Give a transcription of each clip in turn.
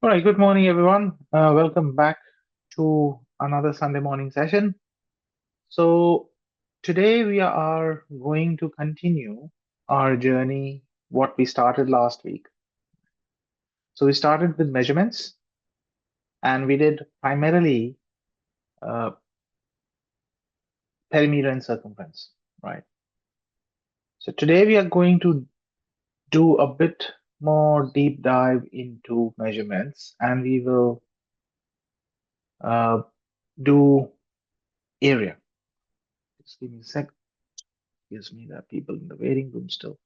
All right, good morning, everyone. Welcome back to another Sunday morning session. So, today we are going to continue our journey, what we started last week. So, we started with measurements and we did primarily uh, perimeter and circumference, right? So, today we are going to do a bit more deep dive into measurements and we will uh, do area. Just give me a sec. Gives me the people in the waiting room still.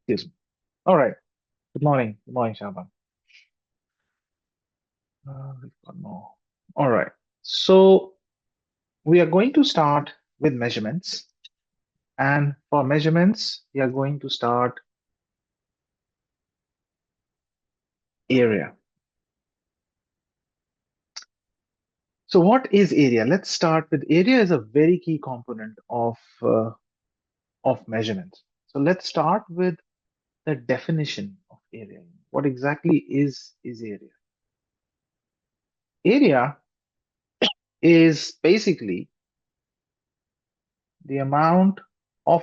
Excuse me. All right. Good morning. Good morning, Shaban. We've got more. All right. So we are going to start with measurements. And for measurements, we are going to start area. So what is area? Let's start with area is a very key component of measurements. So let's start with the definition of area. What exactly is area? Area is basically the of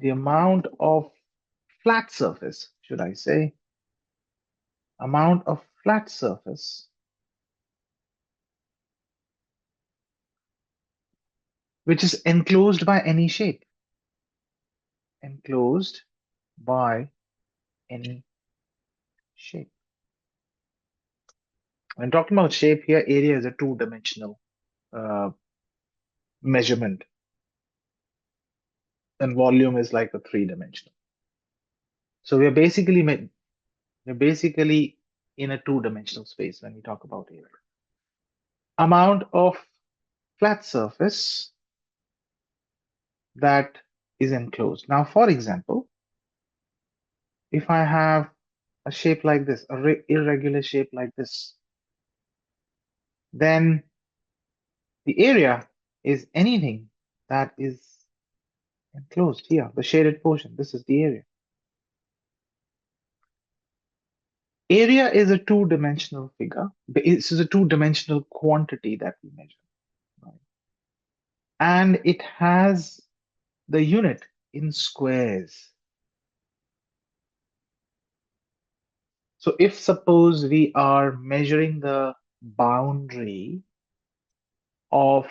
amount of flat surface, should I say, amount of flat surface which is enclosed by any shape. Enclosed by any shape. When talking about shape here, area is a two-dimensional uh, measurement, and volume is like a three-dimensional. So we're basically in a two-dimensional space when we talk about area. Amount of flat surface that is enclosed. Now, for example, if I have a shape like this, a irregular shape like this, then the area is anything that is enclosed here, the shaded portion. This is the area. Area is a two-dimensional figure. This is a two-dimensional quantity that we measure. Right? And it has the unit in squares. So if suppose we are measuring the boundary of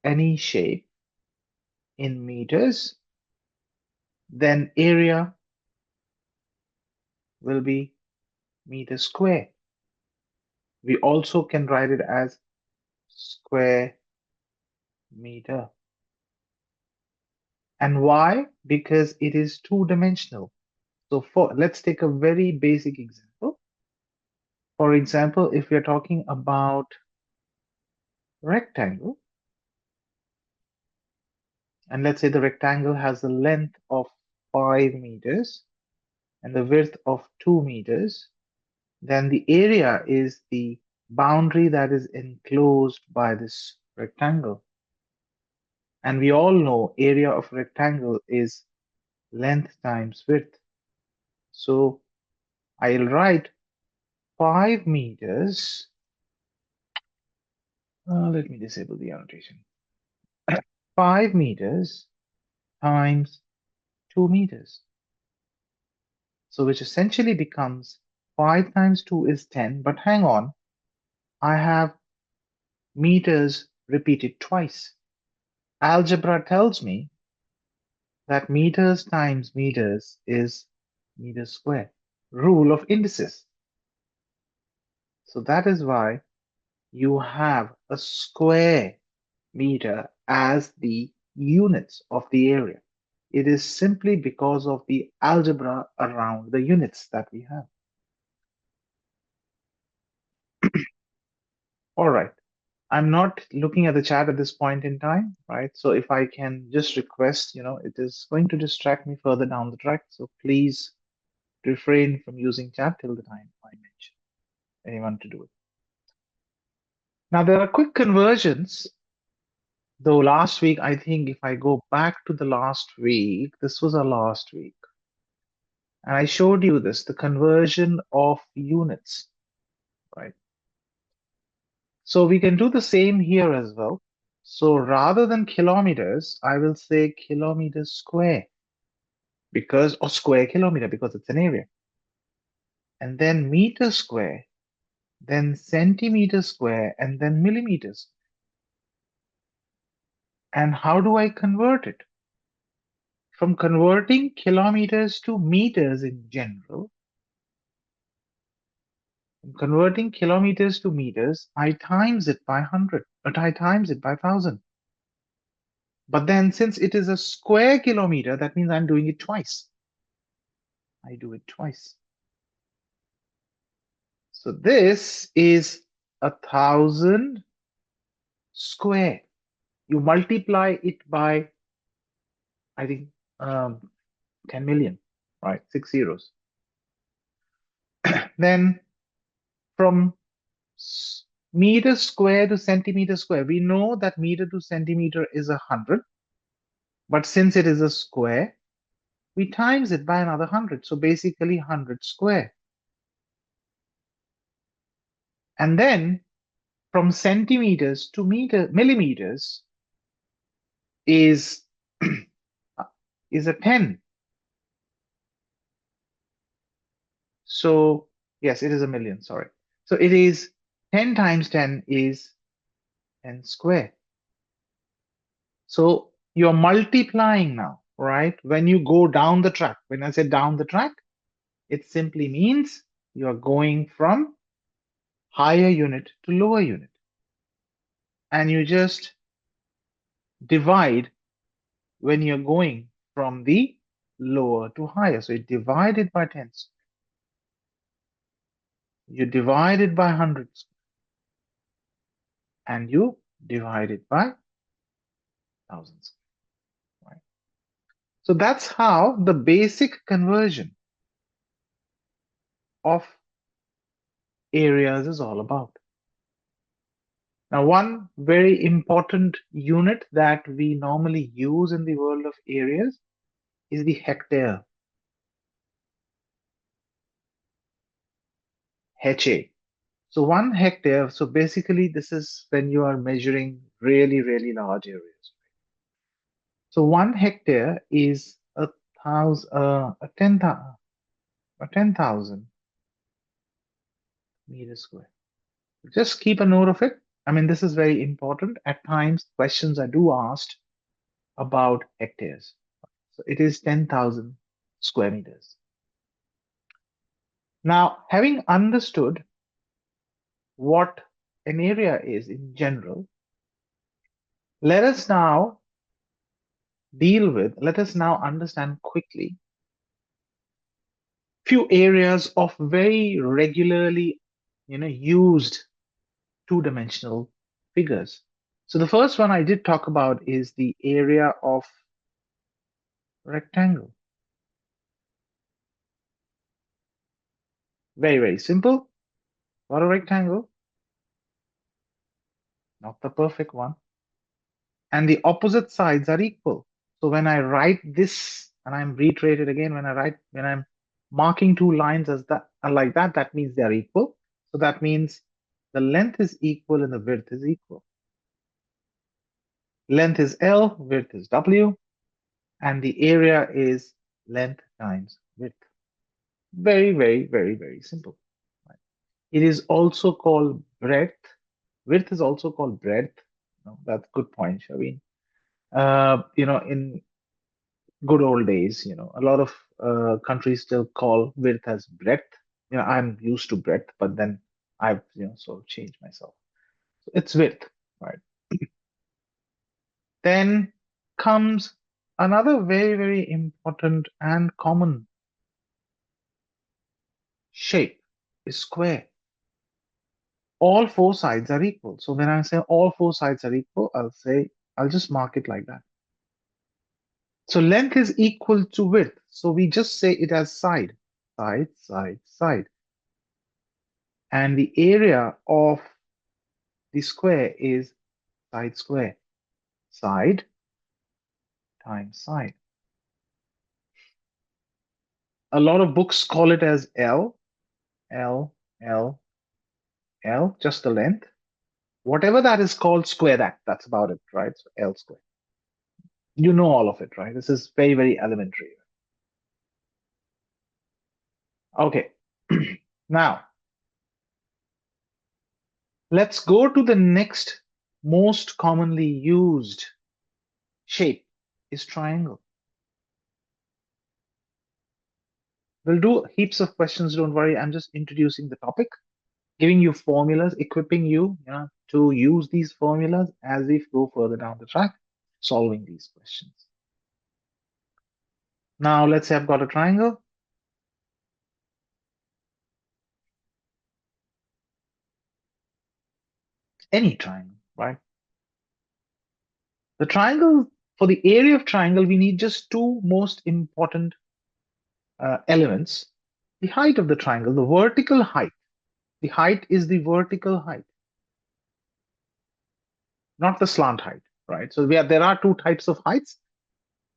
any shape in meters, then area will be meter square. We also can write it as square meter. And why? Because it is two-dimensional. So let's take a very basic example. For example, if we are talking about rectangle, and let's say the rectangle has a length of 5 meters and the width of 2 meters, then the area is the boundary that is enclosed by this rectangle. And we all know area of rectangle is length times width. So I'll write 5 meters. Let me disable the annotation. 5 meters times 2 meters. So which essentially becomes 5 times 2 is 10. But hang on, I have meters repeated twice. Algebra tells me that meters times meters is meters square. Rule of indices. So that is why you have a square meter as the units of the area. It is simply because of the algebra around the units that we have. All right. I'm not looking at the chat at this point in time, right? So if I can just request, it is going to distract me further down the track. So please refrain from using chat till the time I mention anyone to do it. Now there are quick conversions Though last week, I think if I go back to the last week, this was our last week. And I showed you this, the conversion of units, right? So we can do the same here as well. So rather than kilometers, I will say kilometers square because, or square kilometer because it's an area. And then meter square, then centimeter square, and then millimeters. And how do I convert it? From converting kilometers to meters in general, converting kilometers to meters, I times it by 100, but I times it by 1000. But then since it is a square kilometer, that means I'm doing it twice. I do it twice. So this is 1000 square. You multiply it by, I think, 10 million, right? 6 zeros. Then from meter square to centimeter square, we know that meter to centimeter is 100. But since it is a square, we times it by another 100. So basically 100 square. And then from centimeters to millimeters is is a 10. So yes, it is a million, sorry. So it is 10 times 10 is 10 square. So you're multiplying now, right? When you go down the track, when I say down the track, it simply means you're going from higher unit to lower unit. And you just divide when you're going from the lower to higher. So you divide it by 10. You divide it by hundreds. And you divide it by thousands. Right? So that's how the basic conversion of areas is all about. Now, one very important unit that we normally use in the world of areas is the hectare. HA. So 1 hectare, so basically this is when you are measuring really, really large areas. So 1 hectare is a 10,000 meters square. Just keep a note of it. I mean, this is very important. At times, questions are do asked about hectares. So it is 10,000 square meters. Now, having understood what an area is in general, let us now understand quickly few areas of very regularly used two-dimensional figures. So the first one I did talk about is the area of rectangle. Very, very simple. What a rectangle, not the perfect one. And the opposite sides are equal. So when I write this, and I'm reiterated again, when I'm marking two lines as that like that, that means they are equal. So that means the length is equal and the width is equal. Length is L, width is W, and the area is length times width. Very, very, very, very simple. It is also called breadth. Width is also called breadth. That's a good point, Shaveen. In good old days, a lot of countries still call width as breadth. I'm used to breadth, but then I've, sort of changed myself. So it's width, right? Then comes another very, very important and common shape is square. All four sides are equal. So when I say all four sides are equal, I'll just mark it like that. So length is equal to width. So we just say it as side, side, side, side. And the area of the square is side square. side times side. A lot of books call it as L, L, L, L, just the length. Whatever that is called, square that. That's about it, right? So L squared. You know all of it, right? This is very, very elementary. Okay. Now, let's go to the next most commonly used shape is triangle. We'll do heaps of questions, don't worry. I'm just introducing the topic, giving you formulas, equipping you, to use these formulas as we go further down the track, solving these questions. Now, let's say I've got a triangle. Any triangle, right? The triangle, for the area of triangle, we need just two most important elements. The height of the triangle, the vertical height. The height is the vertical height, not the slant height, right? So there are two types of heights,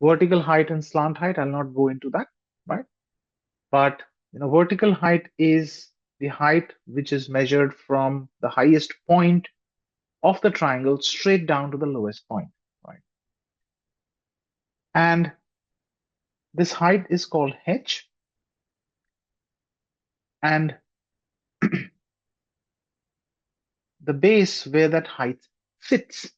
vertical height and slant height. I'll not go into that, right? But vertical height is the height which is measured from the highest point of the triangle straight down to the lowest point, right? And this height is called h. And the base where that height sits.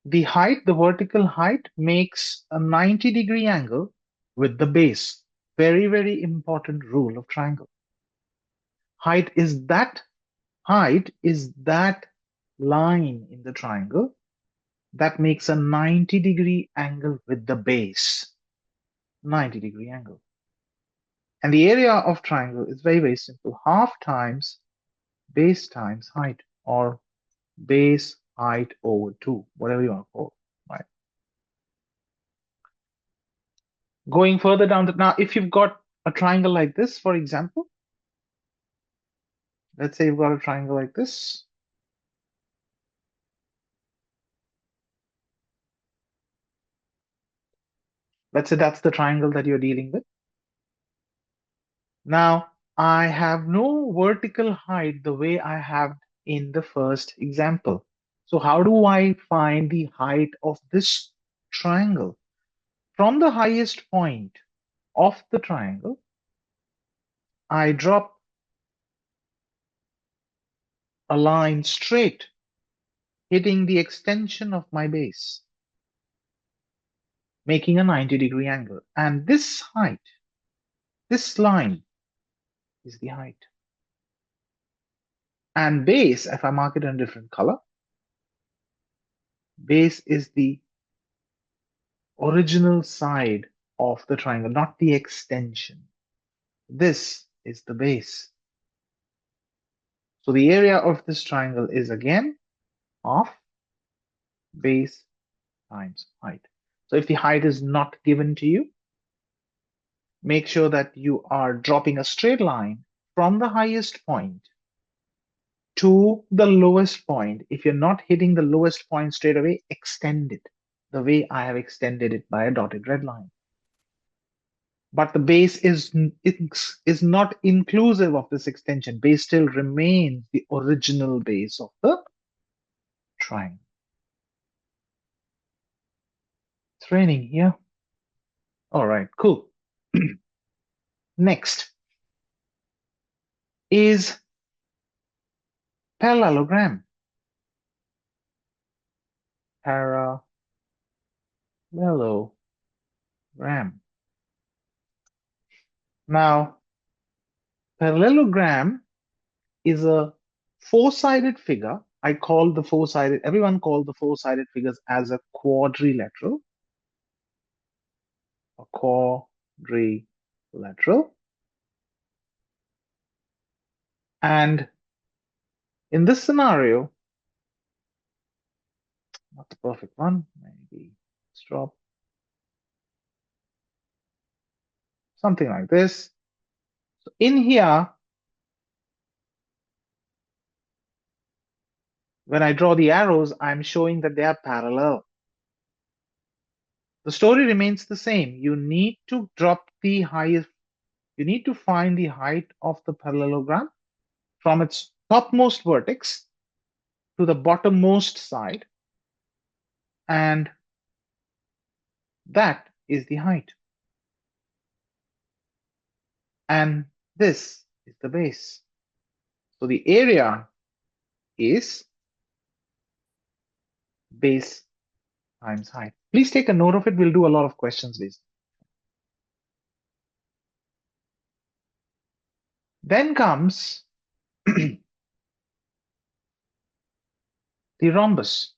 The height, the vertical height, makes a 90-degree angle with the base. Very, very important rule of triangle. Height is that line in the triangle that makes a 90-degree angle with the base. 90-degree angle. And the area of triangle is very, very simple. Half times base times height, or base height over 2, whatever you want to call it, right? Going further down now, if you've got a triangle like this, for example, let's say you've got a triangle like this. Let's say that's the triangle that you're dealing with. Now, I have no vertical height the way I have in the first example. So how do I find the height of this triangle? From the highest point of the triangle, I drop a line straight, hitting the extension of my base, making a 90-degree angle. And this height, this line, is the height. And base, if I mark it in a different color, base is the original side of the triangle, not the extension. This is the base. So the area of this triangle is again half base times height. So if the height is not given to you, make sure that you are dropping a straight line from the highest point to the lowest point. If you're not hitting the lowest point straight away, extend it the way I have extended it by a dotted red line. But the base is not inclusive of this extension. Base still remains the original base of the triangle. It's raining here. All right, cool. Next is parallelogram. Parallelogram. Now, parallelogram is a four-sided figure. Everyone called the four-sided figures as a quadrilateral. A quadrilateral. And in this scenario, not the perfect one, maybe let's drop something like this. So in here, When I draw the arrows, I'm showing that they are parallel. The story remains the same. You need to drop the highest, you need to find the height of the parallelogram from its topmost vertex to the bottommost side, and that is the height. And this is the base. So the area is base times height. Please take a note of it. We'll do a lot of questions later. Then comes the rhombus.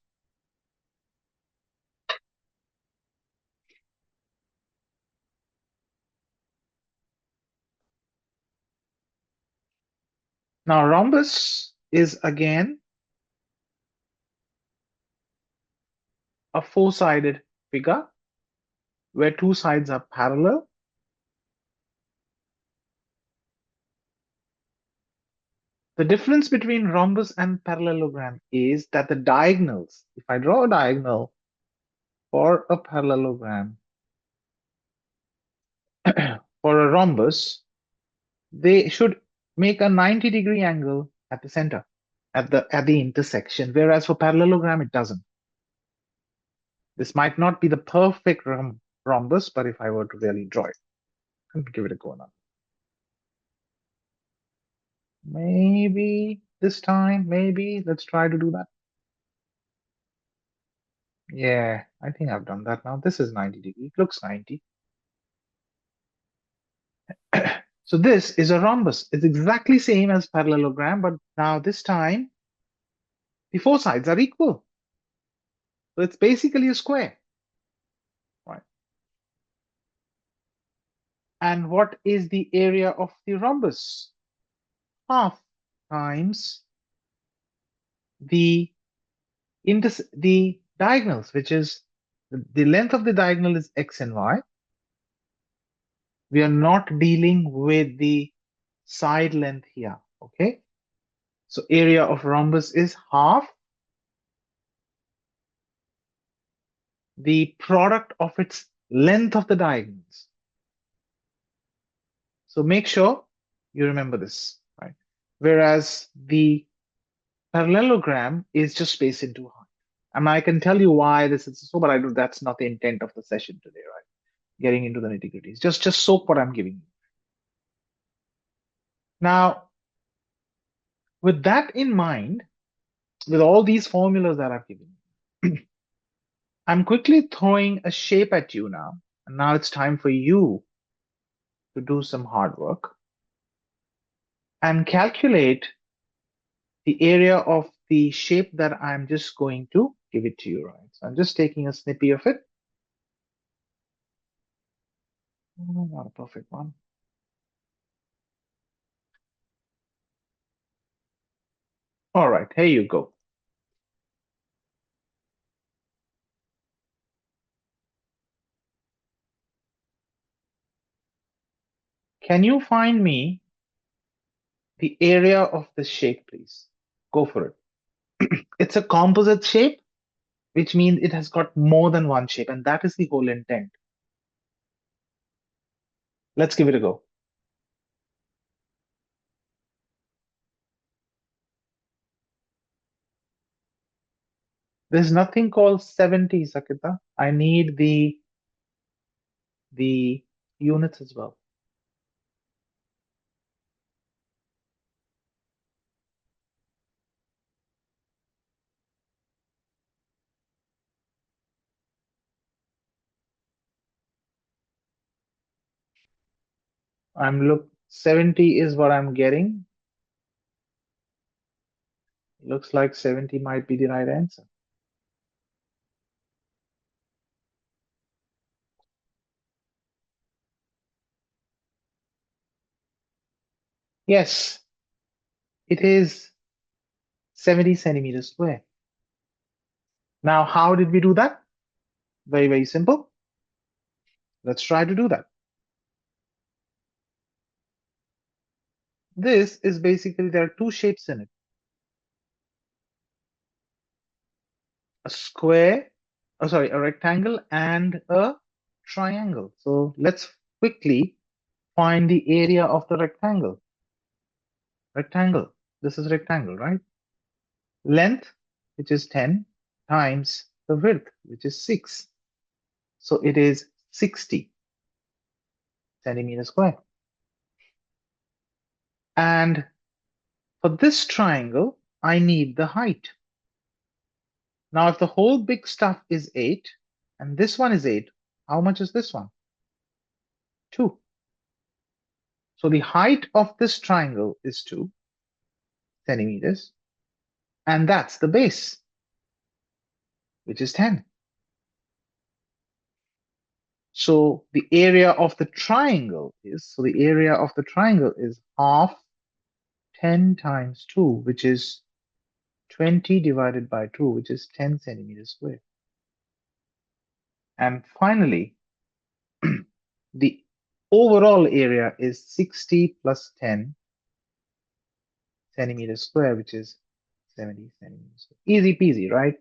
Now, rhombus is again a four-sided figure where two sides are parallel. The difference between rhombus and parallelogram is that the diagonals, if I draw a diagonal for a parallelogram, for a rhombus, they should make a 90-degree angle at the center, at the intersection, whereas for parallelogram, it doesn't. This might not be the perfect rhombus, but if I were to really draw it, I'm give it a go now. Maybe this time, maybe let's try to do that. Yeah, I think I've done that now. This is 90 degrees. It looks 90. So this is a rhombus. It's exactly same as parallelogram, but now this time the four sides are equal. So it's basically a square. Right. And what is the area of the rhombus? Half times the the diagonals, which is the length of the diagonal is x and y. We are not dealing with the side length here. Okay. So area of rhombus is half the product of its length of the diagonals. So make sure you remember this, right? Whereas the parallelogram is just space into height. And I can tell you why this is so, but that's not the intent of the session today, right? Getting into the nitty-gritties. Just soak what I'm giving you. Now, with that in mind, with all these formulas that I've given you, I'm quickly throwing a shape at you now. And now it's time for you to do some hard work and calculate the area of the shape that I'm just going to give it to you, right? So I'm just taking a snippet of it. Oh, not a perfect one. All right, here you go. Can you find me the area of the shape, please? Go for it. It's a composite shape, which means it has got more than one shape, and that is the whole intent. Let's give it a go. There's nothing called 70, Sakita. I need the units as well. I'm look 70 is what I'm getting. Looks like 70 might be the right answer. Yes, it is 70 centimeters square. Now, how did we do that? Very, very simple. Let's try to do that. This is basically, there are two shapes in it. a square, oh sorry, a rectangle and a triangle. So let's quickly find the area of the rectangle. Rectangle. This is rectangle, right? Length, which is 10, times the width, which is 6. So it is 60 centimeters square. And for this triangle, I need the height. Now, if the whole big stuff is 8, and this one is 8, how much is this one? 2. So the height of this triangle is 2 centimeters, and that's the base, which is 10. So the area of the triangle is, half 10 times 2, which is 20 divided by 2, which is 10 centimeters squared. And finally, the overall area is 60 plus 10 centimeters square, which is 70 centimeters. Easy peasy, right?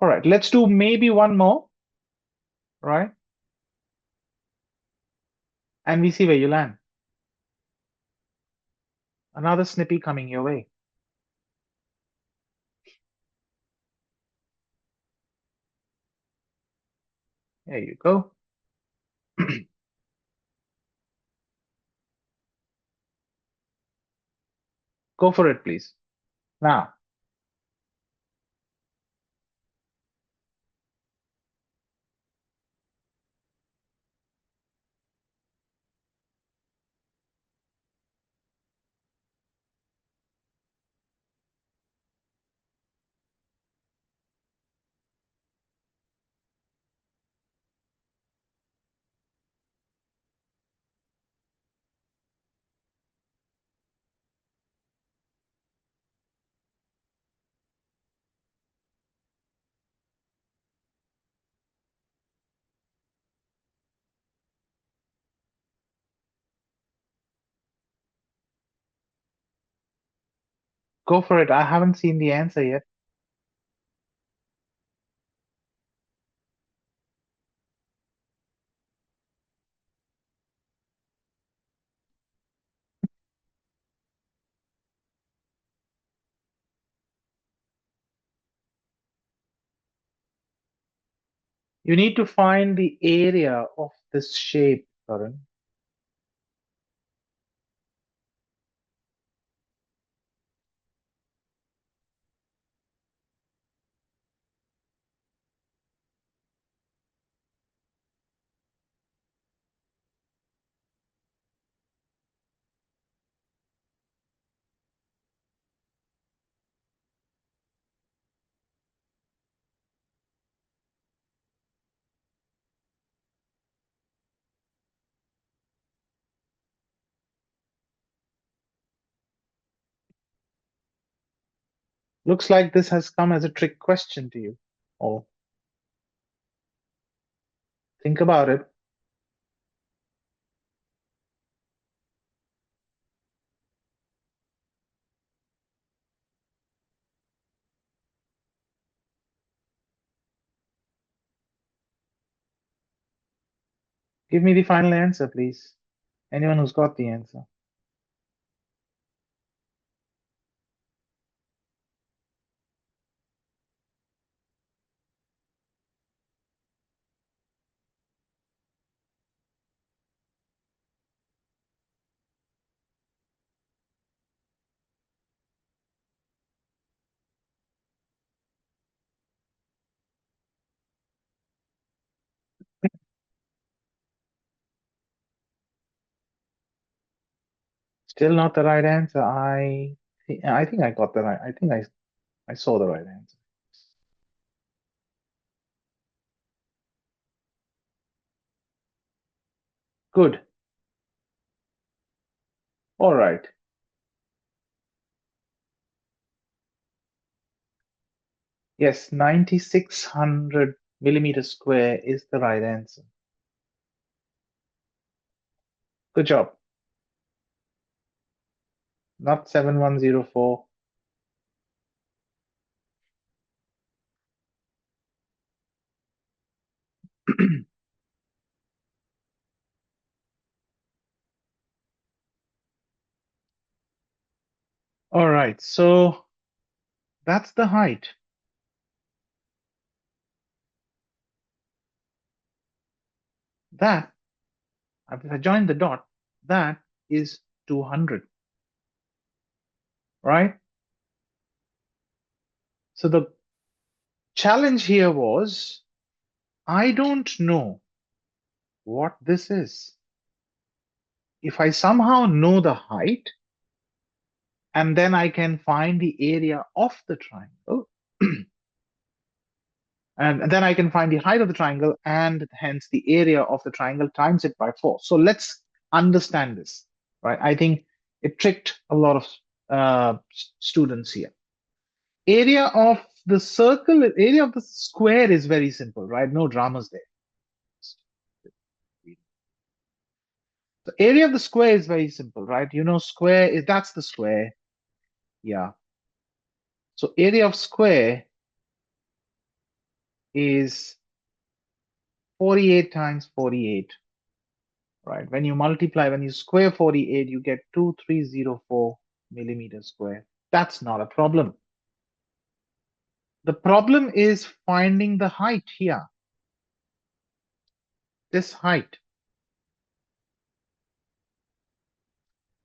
All right, let's do maybe one more, right? And we see where you land. Another snippy coming your way. There you go. Go for it, please. Now, go for it. I haven't seen the answer yet. You need to find the area of this shape, Karan. Looks like this has come as a trick question to you. Oh, think about it. Give me the final answer, please. Anyone who's got the answer. Still not the right answer. I think I got the right. I think I saw the right answer. Good. All right. Yes, 9600 millimeters square is the right answer. Good job. Not 7104. All right, so that's the height. That, if I join the dot, that is 200, right? So the challenge here was, I don't know what this is. If I somehow know the height, and then I can find the area of the triangle, and then I can find the height of the triangle and hence the area of the triangle times it by 4. So let's understand this, right? I think it tricked a lot of students here. Area of the circle, area of the square is very simple, right? No dramas there. The area of the square is very simple, right? You know, square is, that's the square. Yeah. So area of square is 48 times 48, right? When you multiply, when you square 48, you get 2304 millimeters square. That's not a problem. The problem is finding the height here. This height.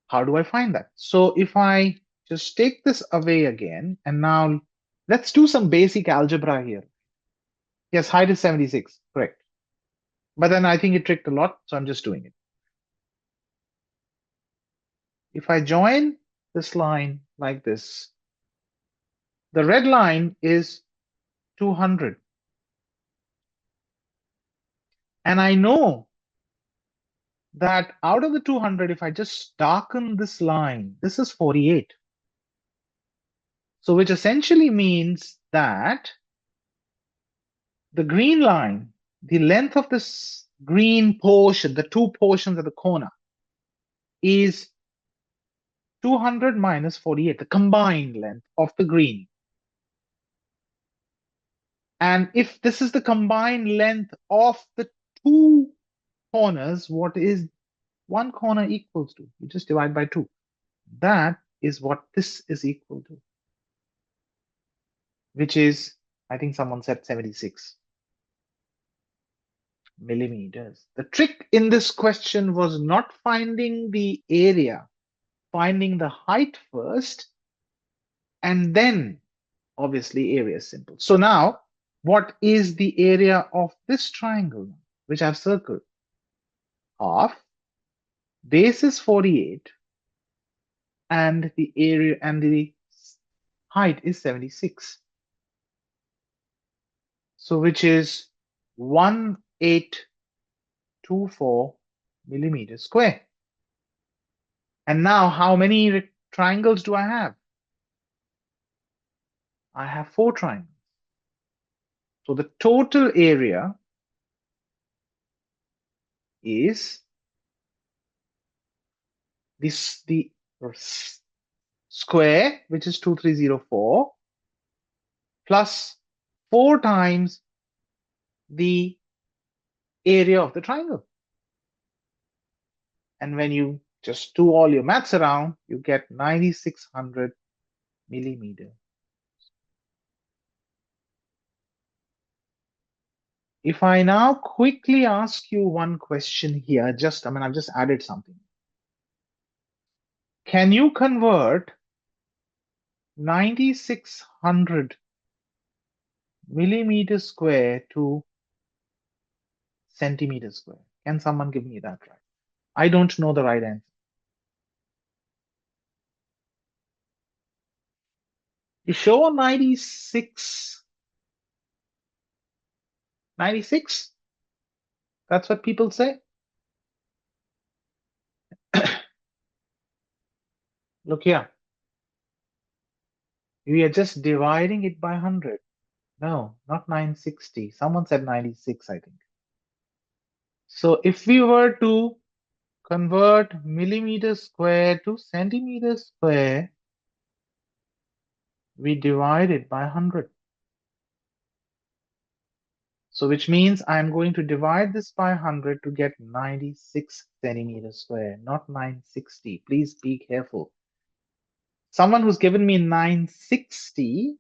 How do I find that? So if I just take this away again, and now let's do some basic algebra here. Yes, height is 76, correct. But then I think it tricked a lot, so I'm just doing it. If I join this line like this, the red line is 200. And I know that out of the 200, if I just darken this line, this is 48. So which essentially means that the green line, the length of this green portion, the two portions at the corner, is 200 minus 48, the combined length of the green. And if this is the combined length of the two corners, what is one corner equals to? You just divide by 2. That is what this is equal to, which is, I think someone said 76 millimeters. The trick in this question was not finding the area, finding the height first, and then obviously area is simple. So now, what is the area of this triangle, which I've circled? Half, base is 48, and the area and the height is 76. So which is 1824 millimeters square. And now how many triangles do I have? I have 4 triangles. So the total area is this, the square, which is 2304, plus 4 times the area of the triangle. And when you just do all your maths around, you get 9600 millimeter. If I now quickly ask you one question here, I've just added something. Can you convert 9600 millimeter square to centimeter square? Can someone give me that right? I don't know the right answer. You show 96? 96? That's what people say? Look here. We are just dividing it by 100. No, not 960. Someone said 96, I think. So if we were to convert millimeter square to centimeter square, we divide it by 100. So which means I'm going to divide this by 100 to get 96 centimeters square, not 960. Please be careful. Someone who's given me 960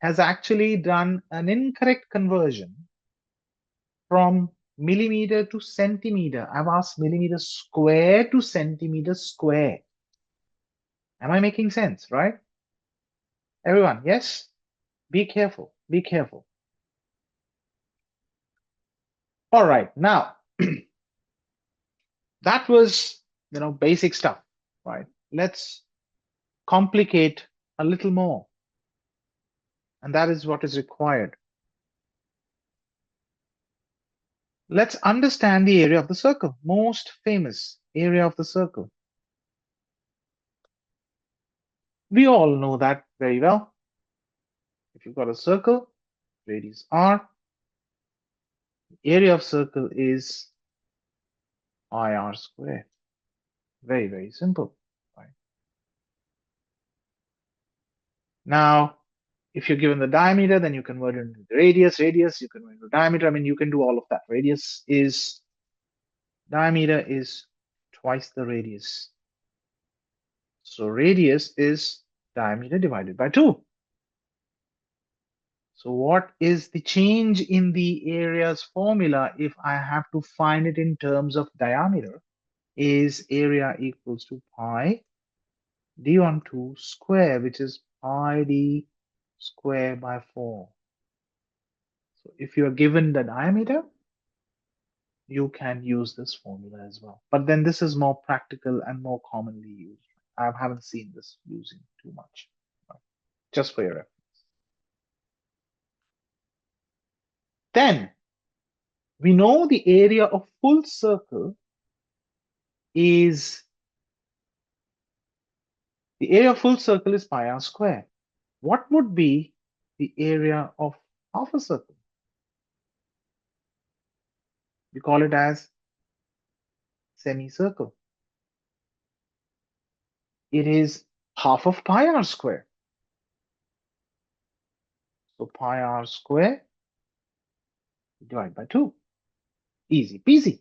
has actually done an incorrect conversion from millimeter to centimeter. I've asked millimeter square to centimeter square. Am I making sense, right? Everyone, yes? Be careful, be careful. All right, now, that was, basic stuff, right? Let's complicate a little more. And that is what is required. Let's understand the area of the circle, most famous area of the circle. We all know that very well. If you've got a circle, radius r, the area of circle is pi r squared. Very, very simple. Right? Now, if you're given the diameter, then you convert it into the radius. Radius, you convert it into diameter. I mean, you can do all of that. Diameter is twice the radius. So radius is diameter divided by 2. So what is the change in the area's formula if I have to find it in terms of diameter? Is area equals to pi d12 square, which is pi d square by 4. So if you are given the diameter, you can use this formula as well. But then this is more practical and more commonly used. I haven't seen this using too much. Just for your reference. Then we know the area of full circle is pi r square. What would be the area of half a circle? We call it as semicircle. It is half of pi r square. So pi r square divided by 2. Easy peasy.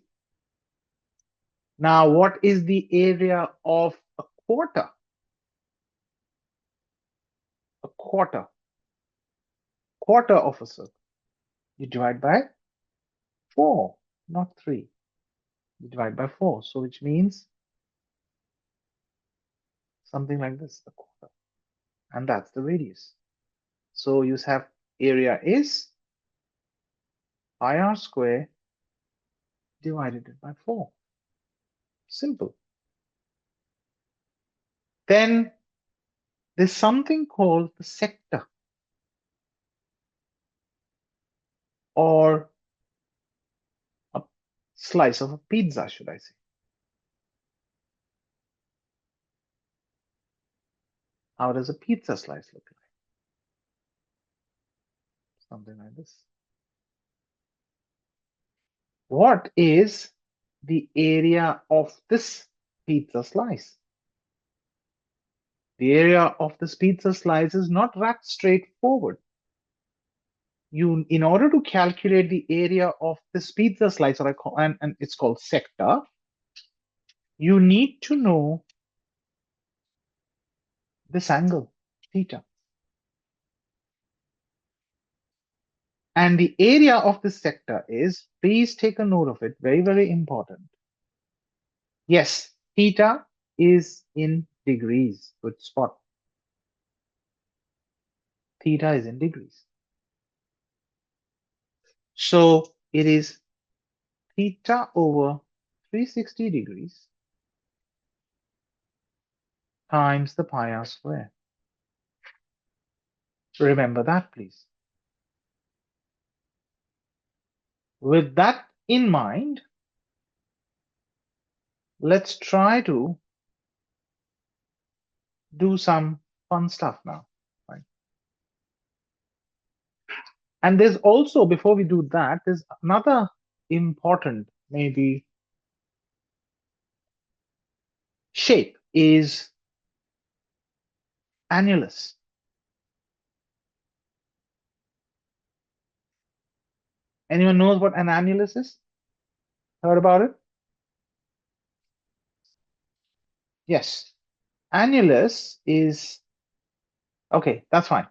Now, what is the area of a quarter? A quarter. Quarter of a circle. You divide by 4, not 3. You divide by 4. So which means something like this, a quarter. And that's the radius. So you have area is pi r square divided by 4. Simple. Then there's something called the sector, or a slice of a pizza, should I say. How does a pizza slice look like? Something like this. What is the area of this pizza slice? The area of this pizza slice is not that straightforward. In order to calculate the area of this pizza slice, and it's called sector, you need to know this angle, theta. And the area of this sector is, please take a note of it, very, very important. Yes, theta is in degrees. Good spot. Theta is in degrees. So it is theta over 360 degrees times the pi r square. Remember that, please. With that in mind, let's try to do some fun stuff now. Right? And there's also, before we do that, there's another important, maybe, shape is annulus. Anyone knows what an annulus is? Heard about it? Yes. Annulus is, okay, that's fine.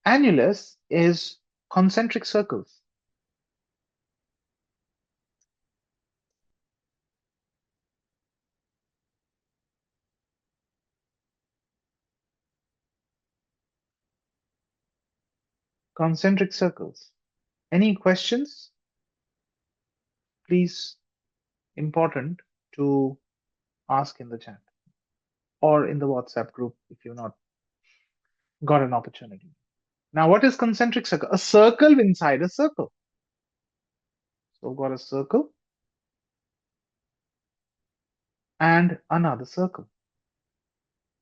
Annulus is concentric circles. Concentric circles. Any questions? Please, important to ask in the chat or in the WhatsApp group if you've not got an opportunity. Now, what is concentric circle? A circle inside a circle. So we've got a circle and another circle.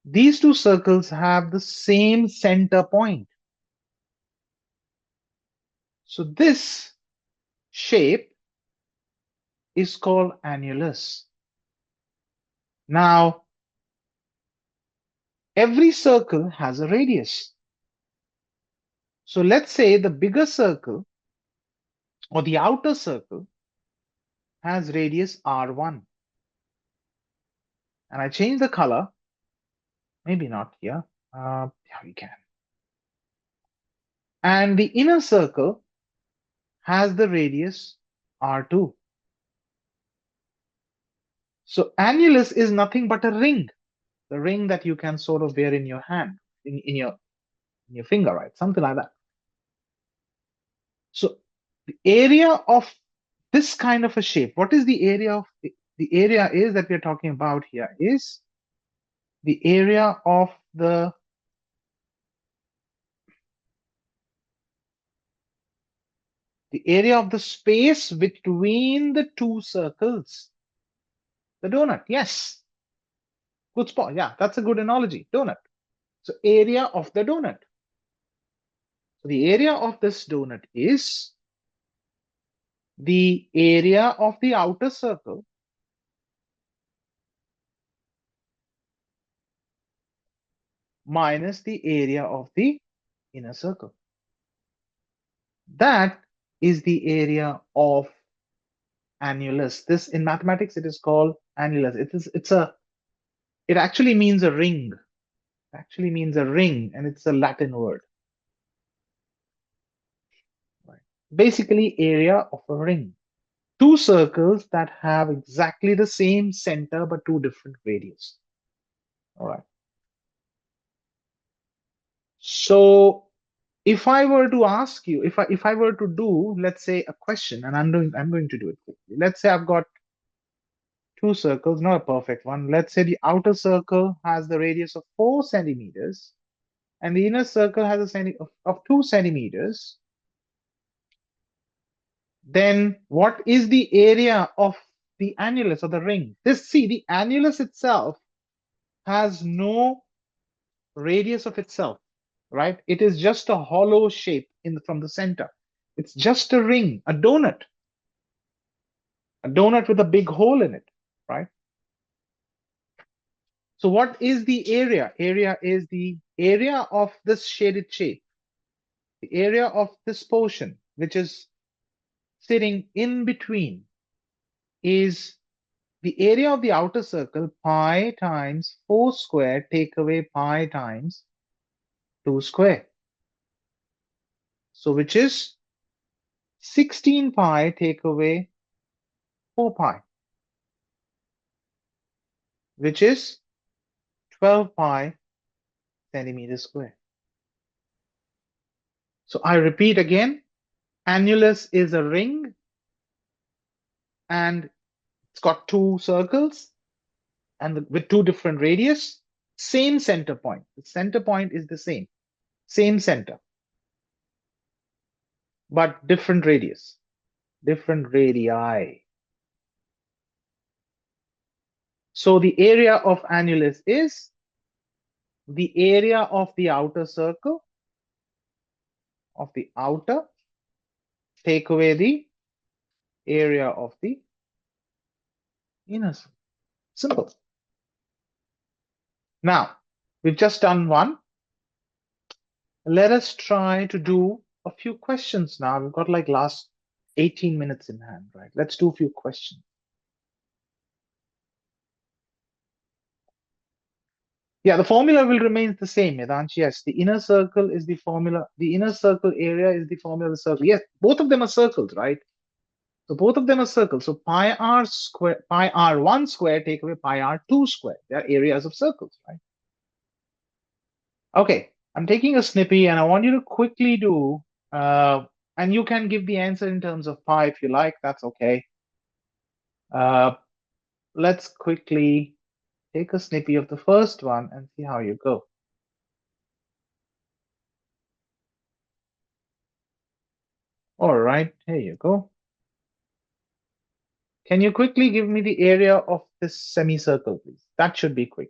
These two circles have the same center point. So this shape is called annulus. Now, every circle has a radius. So let's say the bigger circle or the outer circle has radius R1. And I change the color, maybe not here. Yeah, we can. And the inner circle has the radius R2. So annulus is nothing but a ring, the ring that you can sort of wear in your hand, in your finger, right? Something like that. So the area of this kind of a shape, what is the area of the area is that we're talking about here is the area of the area of the space between the two circles. The donut, yes. Good spot. Yeah, that's a good analogy. Donut. So area of the donut. So the area of this donut is the area of the outer circle minus the area of the inner circle. That is the area of annulus. This in mathematics it is called annulus. It actually means a ring. It actually means a ring, and it's a Latin word. Right. Basically, area of a ring. Two circles that have exactly the same center but two different radius. All right. So if I were to ask you, if I were to do, let's say, a question, and I'm going to do it quickly. Let's say I've got two circles, not a perfect one. Let's say the outer circle has the radius of 4 centimeters, and the inner circle has a of 2 centimeters. Then what is the area of the annulus or the ring? See, the annulus itself has no radius of itself, right? It is just a hollow shape from the center. It's just a ring, a donut with a big hole in it, right? So what is the area? Area is the area of this shaded shape, the area of this portion, which is sitting in between, is the area of the outer circle, pi times 4 square, take away pi times 2 square. So which is 16 pi take away 4 pi, which is 12 pi centimeters square. So I repeat again, annulus is a ring and it's got two circles and with two different radius, same center point. The center point is the same center, but different radius, different radii. So the area of annulus is the area of the outer circle, take away the area of the inner circle. Simple. Now, we've just done one. Let us try to do a few questions now. We've got like last 18 minutes in hand, right? Let's do a few questions. Yeah, the formula will remain the same, Medansh. Yes, the inner circle is the formula. The inner circle area is the formula of the circle. Yes, both of them are circles, right? So both of them are circles. So pi r square, pi r1 square, take away pi r2 square. They are areas of circles, right? Okay, I'm taking a snippy and I want you to quickly do, and you can give the answer in terms of pi if you like, that's okay. Uh, let's quickly take a snippy of the first one and see how you go. All right, here you go. Can you quickly give me the area of this semicircle, please? That should be quick.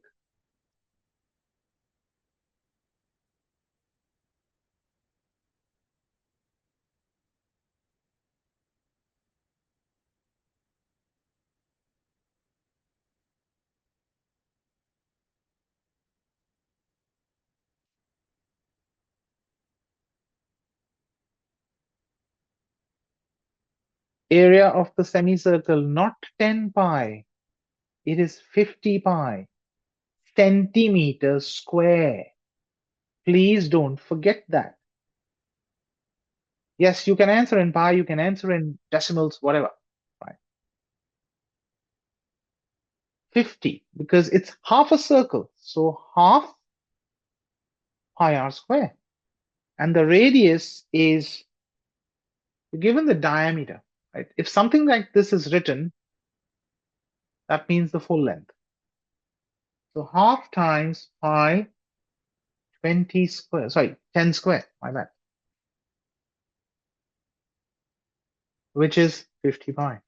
Area of the semicircle, not 10 pi. It is 50 pi. Centimeters square. Please don't forget that. Yes, you can answer in pi, you can answer in decimals, whatever. Right. 50, because it's half a circle. So half pi r square. And the radius is given the diameter. Right? If something like this is written, that means the full length. So half times pi 20 square, sorry, 10 square, my bad, which is 50 pi.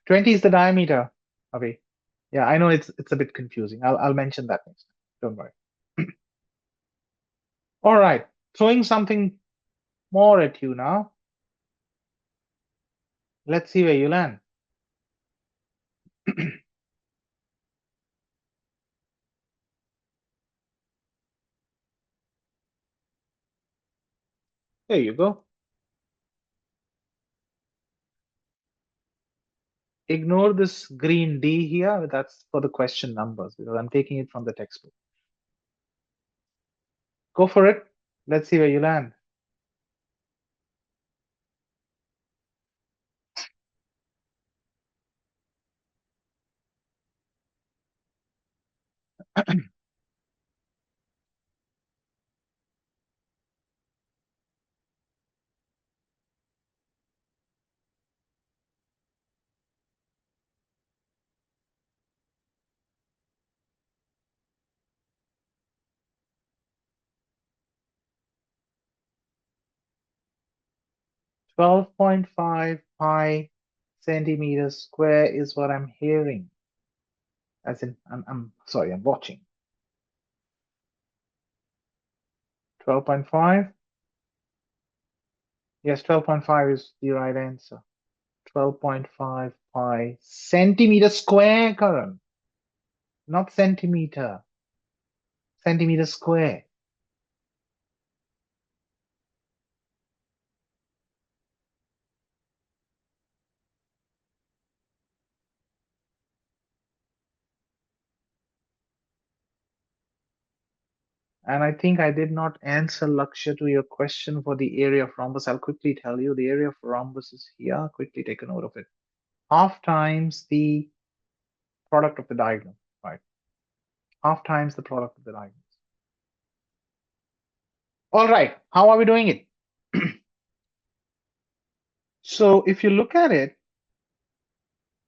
20 is the diameter. Okay. Yeah, I know it's a bit confusing. I'll mention that next time. Don't worry. All right. Throwing something more at you now. Let's see where you land. There you go. Ignore this green D here. That's for the question numbers because I'm taking it from the textbook. Go for it. Let's see where you land. 12.5 pi centimeters square is what I'm hearing. As in, I'm sorry, I'm watching. 12.5. Yes, 12.5 is the right answer. 12.5 pi centimeter square, Karan, not centimeter. Centimeter square. And I think I did not answer, Lakshya, to your question for the area of rhombus. I'll quickly tell you the area of rhombus is here. Quickly take a note of it. Half times the product of the diagonal, right? Half times the product of the diagonals. All right, how are we doing it? So if you look at it,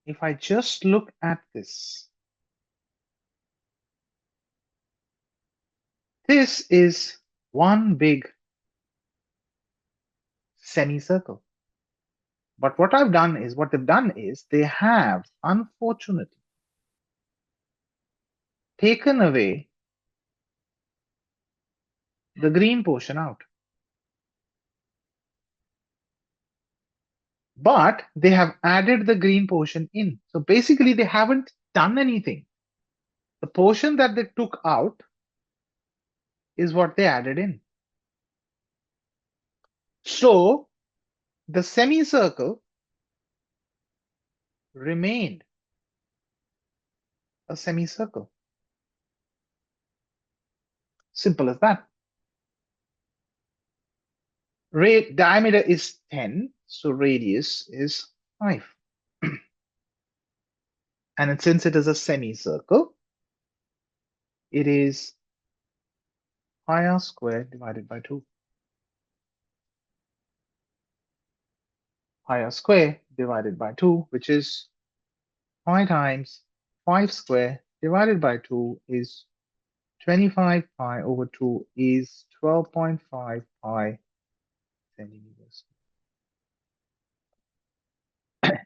if I just look at this, this is one big semicircle. But what they've done is they have, unfortunately, taken away the green portion out. But they have added the green portion in. So basically, they haven't done anything. The portion that they took out is what they added in. So the semicircle remained. a semicircle. Simple as that. Diameter is 10, so radius is 5. And since it is a semicircle, it is pi r squared divided by 2. Pi r squared divided by 2, which is pi times 5 squared divided by 2 is 25 pi over 2 is 12.5 pi centimeters.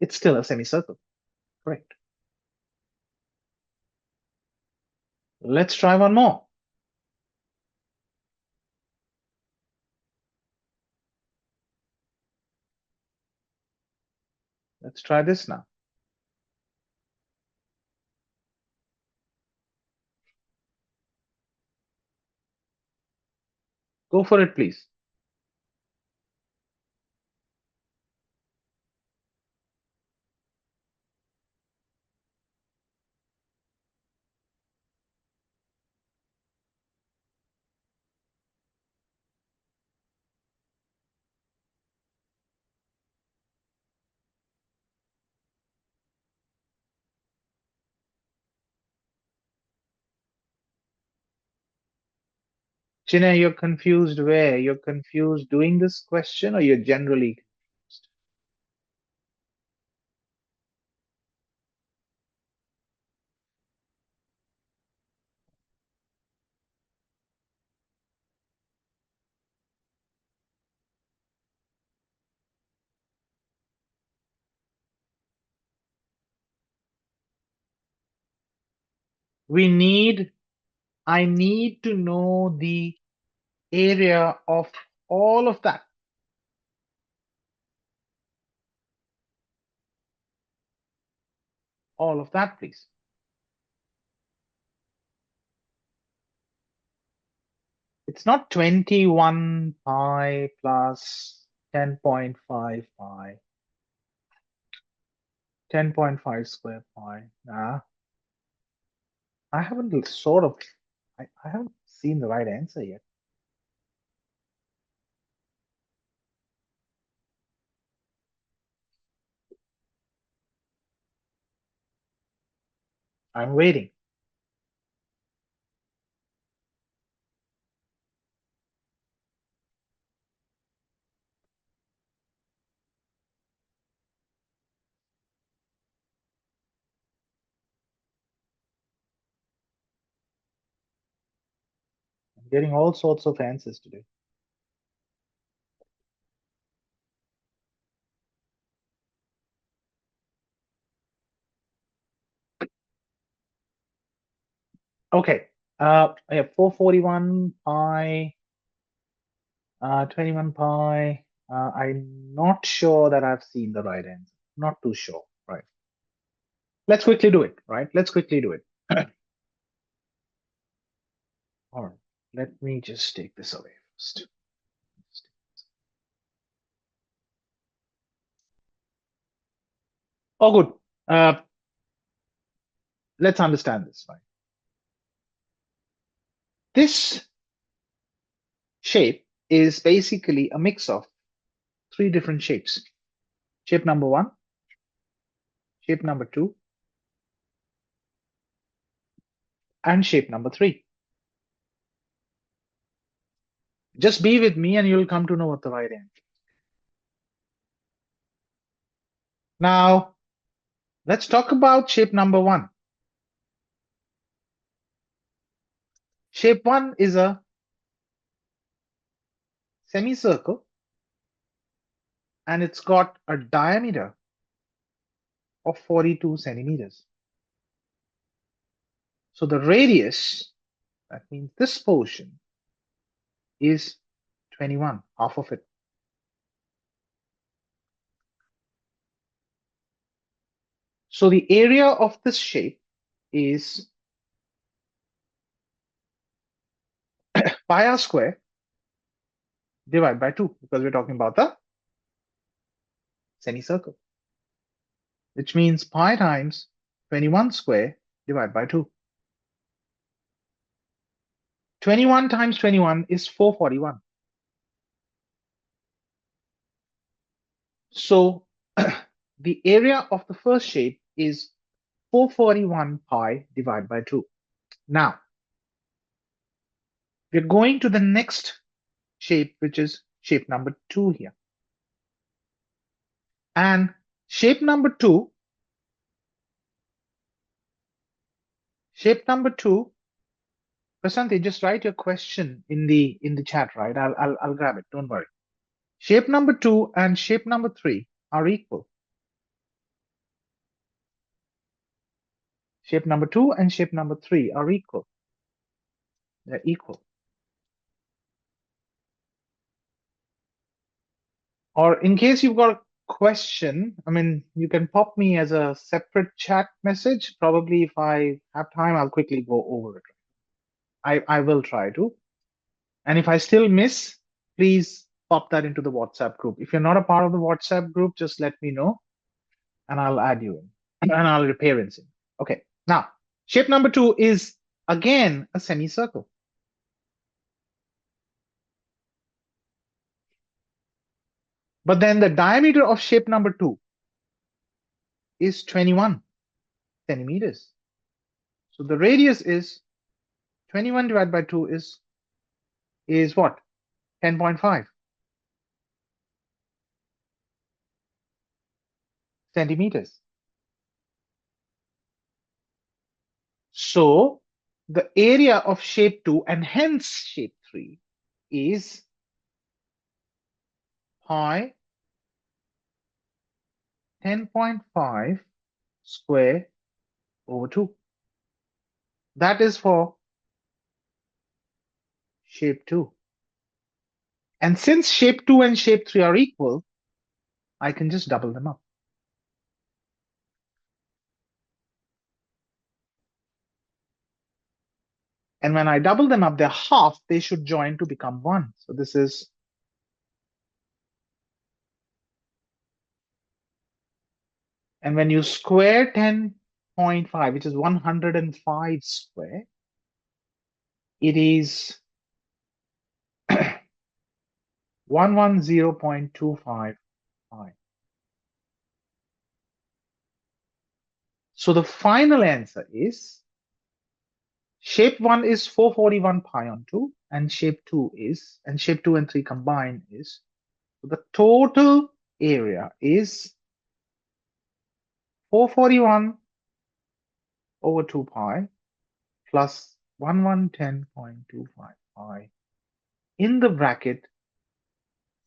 It's still a semicircle, correct? Let's try one more. Let's try this now. Go for it, please. Chinna, you're confused where? You're confused doing this question or you're generally confused? I need to know the area of all of that. All of that, please. It's not 21 pi plus 10.5 pi. 10.5 square pi. Nah, I haven't I haven't seen the right answer yet. I'm waiting. I'm getting all sorts of answers today. Okay. I have 441 pi, 21 pi. I'm not sure that I've seen the right answer. Not too sure. Right. Let's quickly do it. Right. Let's quickly do it. All right. Let me just take this away first. Oh, good. Let's understand this. Right. This shape is basically a mix of 3 different shapes. Shape number 1, shape number 2, and shape number 3. Just be with me and you'll come to know what the right answer is. Now, let's talk about shape number 1. Shape 1 is a semicircle and it's got a diameter of 42 centimeters. So the radius, that means this portion, is 21, half of it. So the area of this shape is pi r square divided by 2 because we're talking about the semicircle, which means pi times 21 square divide by 2. 21 times 21 is 441. So the area of the first shape is 441 pi divided by 2. Now, we're going to the next shape, which is shape number 2 here. And shape number 2, Prasanthi, just write your question in the chat, right? I'll grab it. Don't worry. Shape number 2 and shape number 3 are equal. Shape number 2 and shape number 3 are equal. They're equal. Or in case you've got a question, I mean, you can pop me as a separate chat message. Probably if I have time, I'll quickly go over it. I will try to. And if I still miss, please pop that into the WhatsApp group. If you're not a part of the WhatsApp group, just let me know and I'll add you in and I'll repair it. Okay. Now, shape number 2 is again a semicircle. But then the diameter of shape number 2 is 21 centimeters. So the radius is 21 divided by 2 is what? 10.5 centimeters. So the area of shape 2 and hence shape 3 is pi 10.5 square over 2. That is for shape 2. And since shape 2 and shape 3 are equal, I can just double them up. And when I double them up, they're half, they should join to become 1. So this is and when you square 10.5, which is 105 square, it is 110.25 pi. So the final answer is shape 1 is 441 pi on 2, and shape 2 and 3 combined is, so the total area is 441 over 2 pi plus 1110.25 pi in the bracket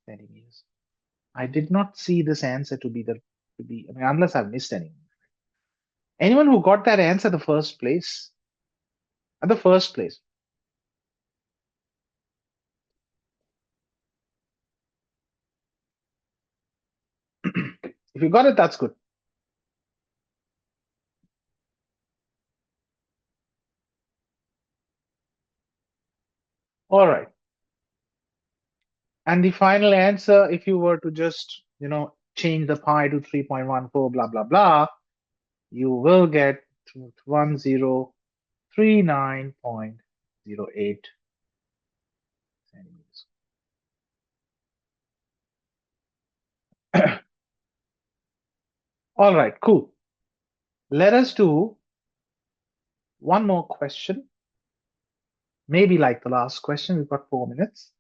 centimeters. I did not see this answer to be I mean, unless I've missed anyone. Anyone who got that answer at the first place? If you got it, that's good. All right. And the final answer, if you were to just, change the pi to 3.14, blah, blah, blah, you will get 1039.08 centimeters. All right, cool. Let us do one more question. Maybe like the last question, we've got 4 minutes.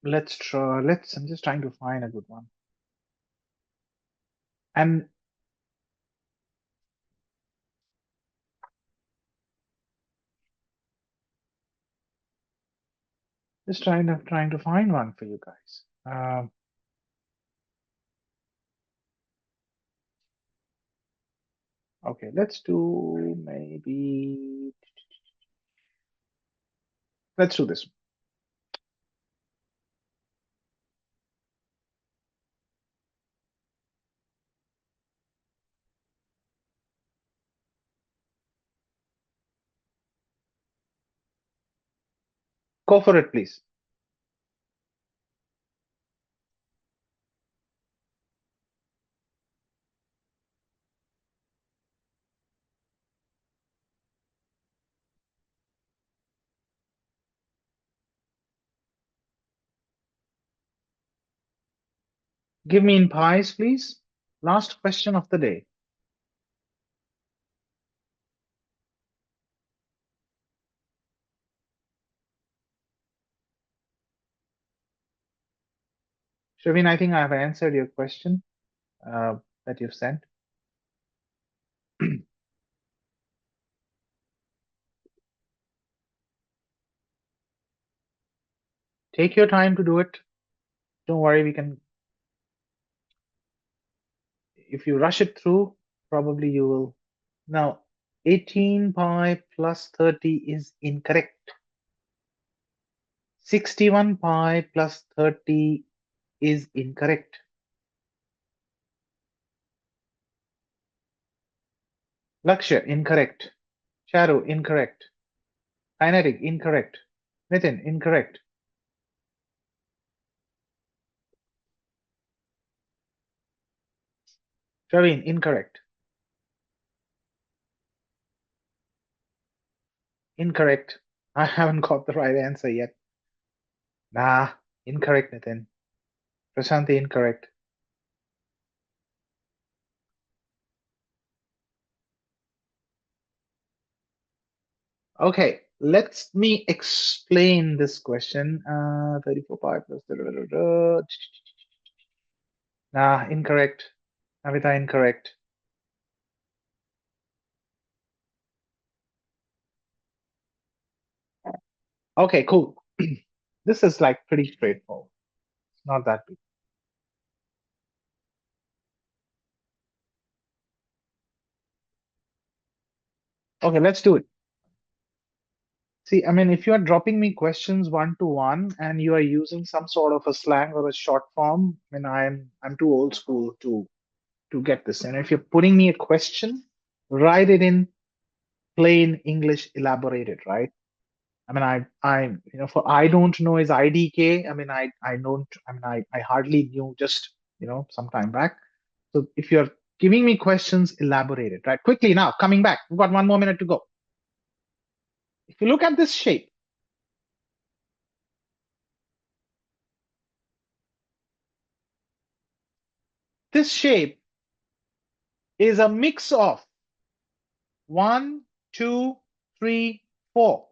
Let's try, I'm just trying to find a good one. And just trying to find one for you guys. Okay, let's do let's do this one. Go for it, please. Give me in pies, please. Last question of the day. Shavin, I think I have answered your question that you've sent. Take your time to do it. Don't worry, we can. If you rush it through, probably you will. Now, 18 pi plus 30 is incorrect. 61 pi plus 30 is incorrect. Lakshya, incorrect. Charu, incorrect. Kinetic, incorrect. Nitin, incorrect. Shavin, incorrect. Incorrect. I haven't got the right answer yet. Nah, incorrect, Nitin. Prashanti, incorrect. Okay, let me explain this question. 34 pi plus. Nah, incorrect. Navita, incorrect. Okay, cool. This is like pretty straightforward. It's not that big. Okay, let's do it. See, I mean, if you are dropping me questions one to one and you are using some sort of a slang or a short form, I mean, I'm too old school to get this. And if you're putting me a question, write it in plain English, elaborated, right? I mean, for I don't know is IDK. I mean, I hardly knew just, some time back. So if you're giving me questions, elaborated, right? Quickly now, coming back. We've got 1 more minute to go. If you look at this shape, this shape is a mix of one, two, three, four.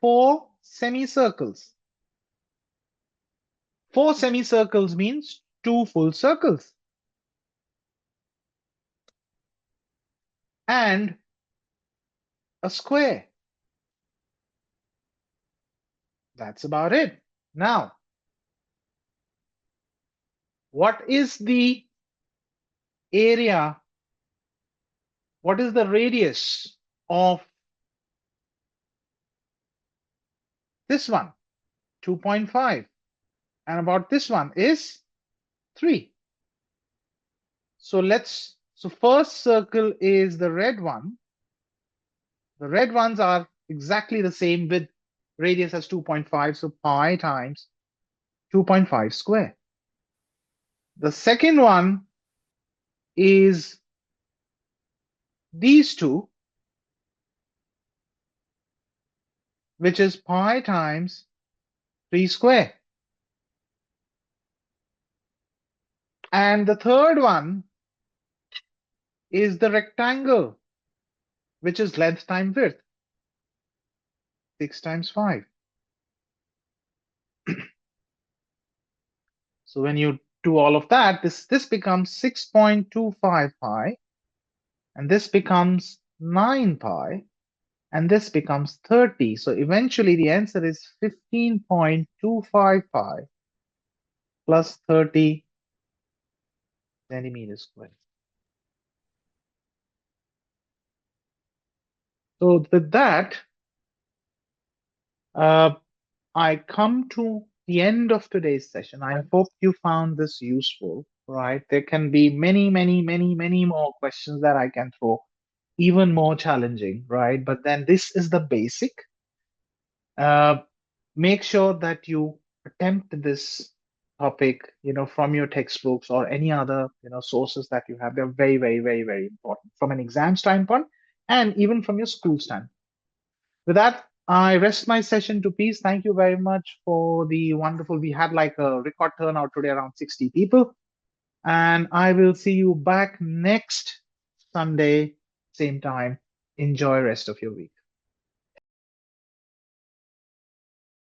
Four semicircles. Four semicircles means two full circles. And a square. That's about it. Now, what is the area? What is the radius of this one? 2.5. And about this one is 3. So first circle is the red one. The red ones are exactly the same with radius as 2.5. So pi times 2.5 square. The second one is these two, which is pi times 3 square. And the third one is the rectangle, which is length times width, 6 times 5. So when you do all of that, this becomes 6.25 pi, and this becomes 9 pi, and this becomes 30. So eventually the answer is 15.25 pi plus 30 centimeters squared. So with that, I come to the end of today's session. I hope you found this useful, right? There can be many, many, many, many more questions that I can throw, even more challenging, right? But then this is the basic. Make sure that you attempt this topic, from your textbooks or any other, sources that you have. They're very, very, very, very important from an exam standpoint and even from your school standpoint. With that, I rest my session to peace. Thank you very much for the wonderful. We had like a record turnout today, around 60 people. And I will see you back next Sunday, same time. Enjoy rest of your week.